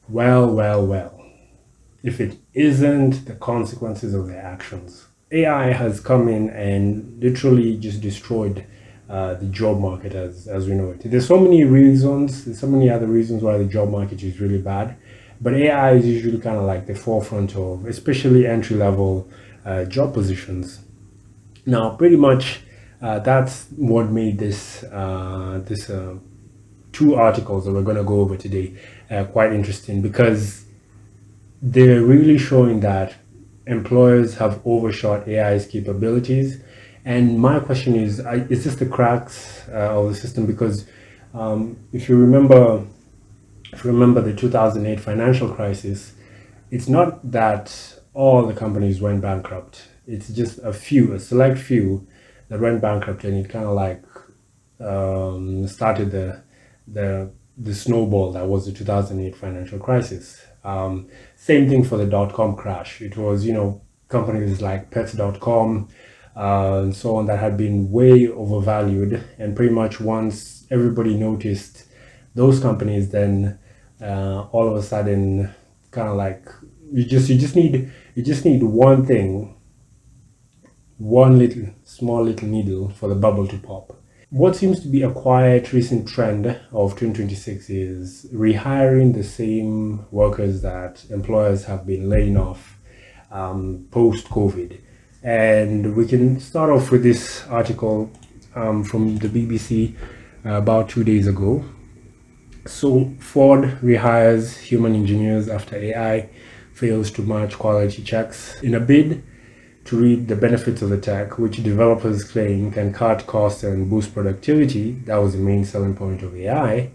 Well. If it isn't the consequences of their actions. AI has come in and literally just destroyed the job market as we know it. There's so many reasons, there's so many other reasons why the job market is really bad, but AI is usually kind of like the forefront of, especially entry level job positions. Now, pretty much, that's what made this two articles that we're going to go over today quite interesting because they're really showing that employers have overshot AI's capabilities. And my question is this the cracks of the system? Because if you remember, the 2008 financial crisis, it's not that all the companies went bankrupt. It's just a select few that went bankrupt, and it kind of like started the snowball that was the 2008 financial crisis. Same thing for the dot-com crash. It was, companies like pets.com and so on that had been way overvalued, and pretty much once everybody noticed those companies, then all of a sudden, kind of like you just need one thing, one little small little needle for the bubble to pop. What seems to be a quiet recent trend of 2026 is rehiring the same workers that employers have been laying off post COVID. And we can start off with this article from the BBC about 2 days ago. So, Ford rehires human engineers after AI fails to match quality checks in a bid to reap the benefits of the tech, which developers claim can cut costs and boost productivity. That was the main selling point of AI.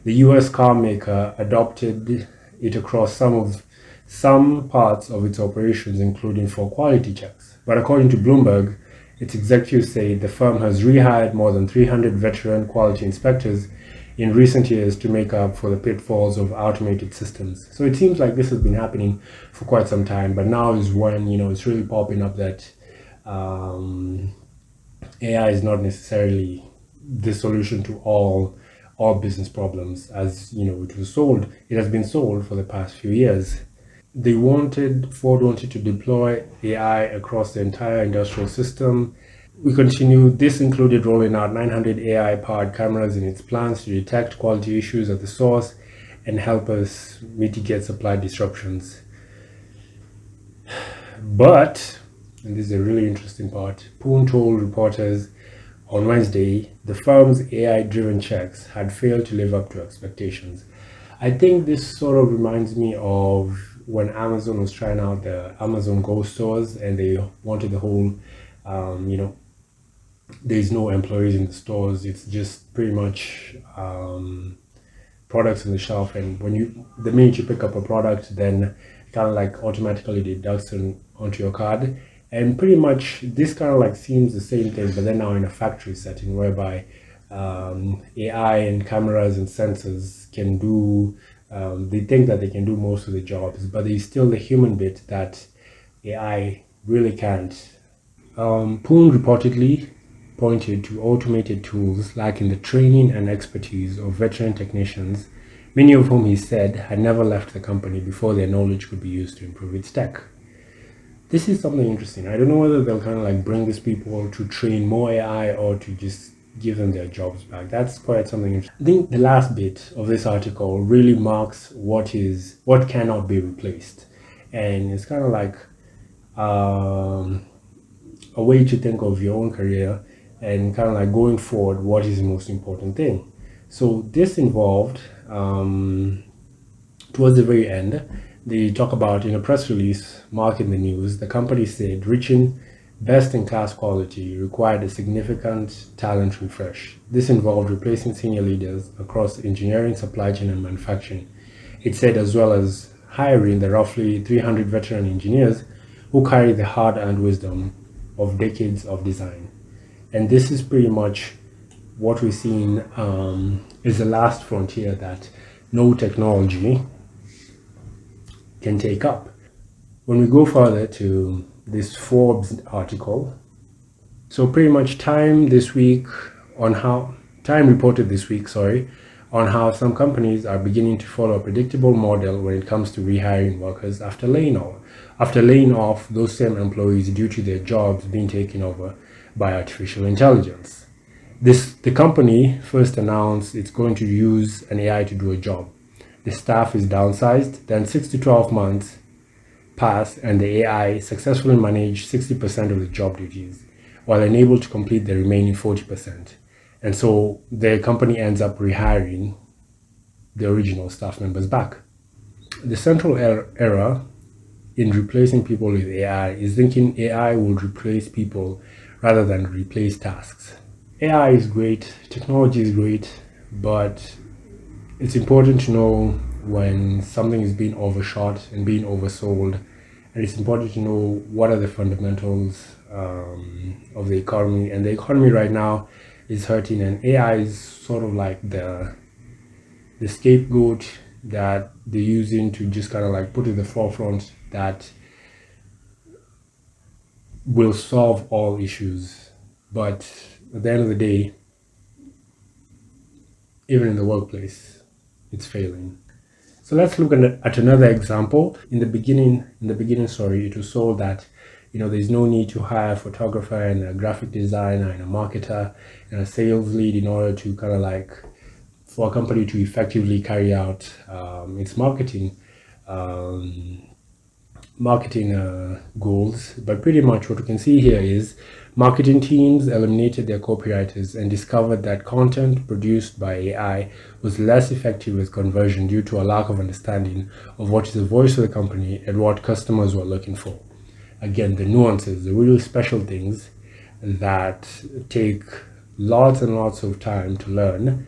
The US car maker adopted it across some parts of its operations, including for quality checks. But according to Bloomberg, its executives say the firm has rehired more than 300 veteran quality inspectors in recent years to make up for the pitfalls of automated systems. So it seems like this has been happening for quite some time, but now is when it's really popping up that AI is not necessarily the solution to all business problems, as it has been sold for the past few years. Ford wanted to deploy AI across the entire industrial system. We continued. This included rolling out 900 AI-powered cameras in its plans to detect quality issues at the source and help us mitigate supply disruptions. But, and this is a really interesting part, Poon told reporters on Wednesday the firm's AI-driven checks had failed to live up to expectations. I think this sort of reminds me of when Amazon was trying out the Amazon Go stores, and they wanted the whole, there's no employees in the stores. It's just pretty much products on the shelf. And the minute you pick up a product, then kind of like automatically deducts onto your card. And pretty much this kind of like seems the same thing, but then now in a factory setting whereby AI and cameras and sensors can do, they think that they can do most of the jobs, but there's still the human bit that AI really can't. Poon reportedly pointed to automated tools lacking the training and expertise of veteran technicians, many of whom he said had never left the company before their knowledge could be used to improve its tech. This is something interesting. I don't know whether they'll kind of like bring these people to train more AI or to just give them their jobs back. That's quite something interesting. I think the last bit of this article really marks what cannot be replaced. And it's kind of like a way to think of your own career and kind of like going forward, what is the most important thing. So this involved, towards the very end, they talk about in a press release marking the news, the company said reaching best-in-class quality required a significant talent refresh. This involved replacing senior leaders across engineering, supply chain, and manufacturing. It said, as well as hiring the roughly 300 veteran engineers who carry the hard-earned wisdom of decades of design. And this is pretty much what we're seeing is the last frontier that no technology can take up. When we go further to this Forbes article, so pretty much Time reported this week, on how some companies are beginning to follow a predictable model when it comes to rehiring workers after laying off those same employees due to their jobs being taken over by artificial intelligence. The company first announced it's going to use an AI to do a job. The staff is downsized, then 6 to 12 months pass and the AI successfully managed 60% of the job duties while unable to complete the remaining 40%. And so the company ends up rehiring the original staff members back. The central error in replacing people with AI is thinking AI will replace people rather than replace tasks. AI is great, technology is great, but it's important to know when something is being overshot and being oversold, and it's important to know what are the fundamentals of the economy. And the economy right now is hurting, and AI is sort of like the scapegoat that they're using to just kind of like put in the forefront that will solve all issues. But at the end of the day, even in the workplace, it's failing. So let's look at another example. In the beginning, it was sold that there's no need to hire a photographer and a graphic designer and a marketer and a sales lead in order to kind of like for a company to effectively carry out its marketing goals. But pretty much what we can see here is marketing teams eliminated their copywriters and discovered that content produced by AI was less effective with conversion due to a lack of understanding of what is the voice of the company and what customers were looking for. Again, the nuances, the really special things that take lots and lots of time to learn.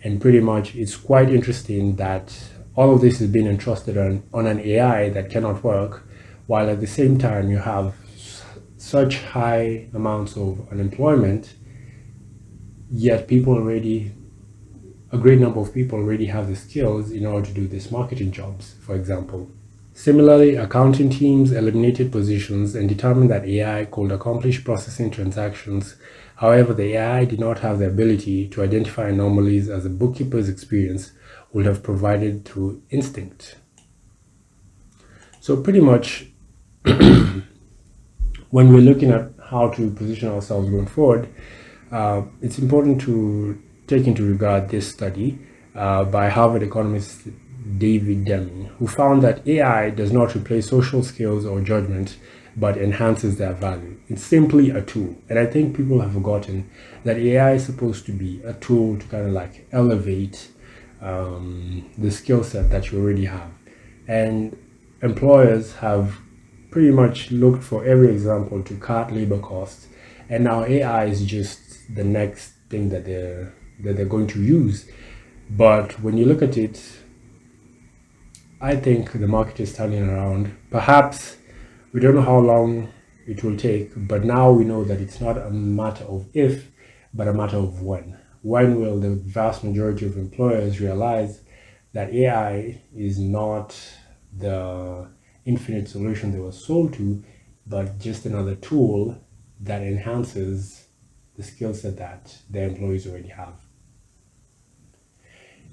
And pretty much it's quite interesting that all of this is being entrusted on an AI that cannot work, while at the same time you have such high amounts of unemployment, yet a great number of people already have the skills in order to do these marketing jobs, for example. Similarly, accounting teams eliminated positions and determined that AI could accomplish processing transactions. However, the AI did not have the ability to identify anomalies as a bookkeeper's experience would have provided through instinct. So pretty much, when we're looking at how to position ourselves going forward, it's important to take into regard this study by Harvard economist David Deming, who found that AI does not replace social skills or judgment, but enhances their value. It's simply a tool. And I think people have forgotten that AI is supposed to be a tool to kind of like elevate the skill set that you already have. And employers have pretty much looked for every example to cut labor costs. And now AI is just the next thing that they're going to use. But when you look at it, I think the market is turning around. Perhaps we don't know how long it will take, but now we know that it's not a matter of if, but a matter of when. When will the vast majority of employers realize that AI is not the infinite solution they were sold to, but just another tool that enhances the skill set that their employees already have?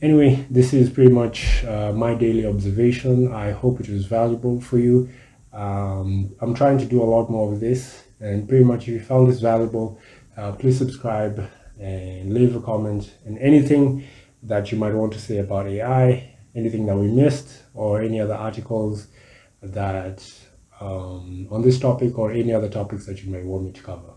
Anyway, this is pretty much my daily observation. I hope it was valuable for you. I'm trying to do a lot more of this, and pretty much if you found this valuable, please subscribe and leave a comment, and anything that you might want to say about AI, anything that we missed, or any other articles that on this topic or any other topics that you may want me to cover.